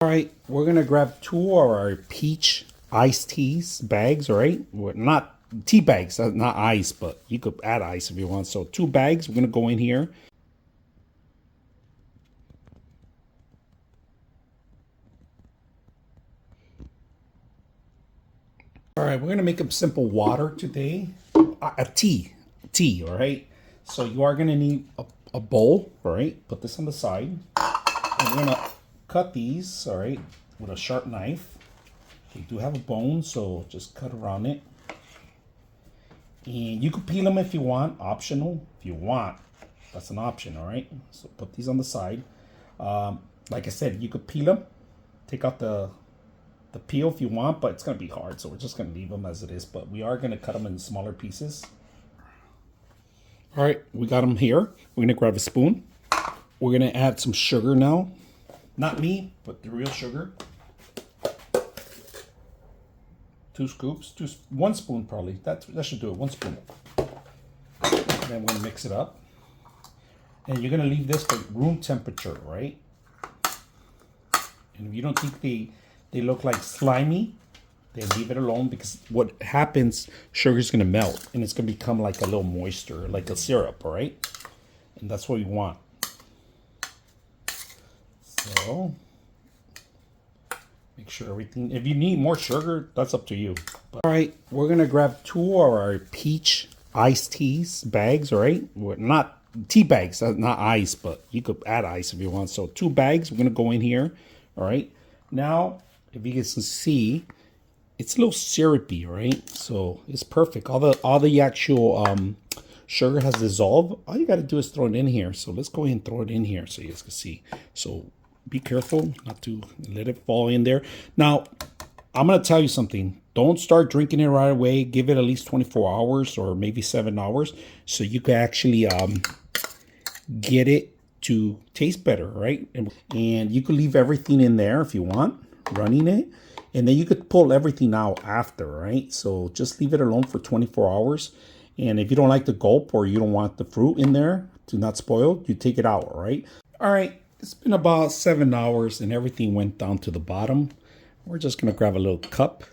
All right, we're gonna grab two of our peach iced teas bags. All right, not tea bags, not ice, but you could add ice if you want. So two bags. We're gonna go in here. All right, we're gonna make a simple water today. A tea. All right. So you are gonna need a bowl. All right. Put this on the side. And we're gonna cut these. All right, with a sharp knife. They do have a bone, so just cut around it. And you could peel them if you want, optional. If you want, that's an option, all right? So put these on the side. Like I said, you could peel them, take out the peel if you want, but it's gonna be hard, so we're just gonna leave them as it is. But we are gonna cut them in smaller pieces. All right, we got them here. We're gonna grab a spoon. We're gonna add some sugar now. Not me, but the real sugar. 2 scoops, one spoon probably. That should do it. 1 spoon. And then we're gonna mix it up. And you're gonna leave this for room temperature, right? And if you don't think they look like slimy, then leave it alone, because what happens, sugar's gonna melt and it's gonna become like a little moisture, like a syrup, all right? And that's what we want. So make sure everything, if you need more sugar, that's up to you. But, all right, we're gonna grab 2 of our peach iced teas bags, all right? Not tea bags, not ice, but you could add ice if you want. So 2 bags, we're gonna go in here, all right? Now, if you guys can see, it's a little syrupy, right? So it's perfect. All the actual sugar has dissolved. All you gotta do is throw it in here. So let's go ahead and throw it in here so you guys can see. So be careful not to let it fall in there. Now, I'm going to tell you something. Don't start drinking it right away. Give it at least 24 hours or maybe 7 hours so you can actually get it to taste better, right? And you could leave everything in there if you want, running it. And then you could pull everything out after, right? So just leave it alone for 24 hours. And if you don't like the gulp or you don't want the fruit in there to not spoil, you take it out, right? All right. It's been about 7 hours and everything went down to the bottom. We're just gonna grab a little cup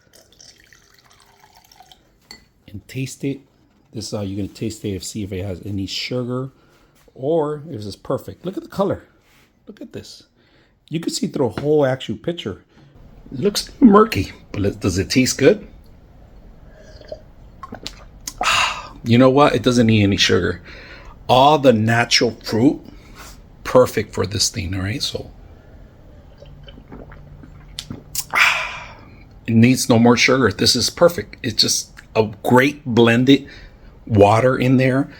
and taste it. This is how you're gonna taste it, see if it has any sugar or if it's perfect. Look at the color. Look at this. You can see through a whole actual picture. It looks murky, but does it taste good? You know what? It doesn't need any sugar. All the natural fruit, perfect for this thing, all right? So it needs no more sugar. This is perfect. It's just a great blended water in there.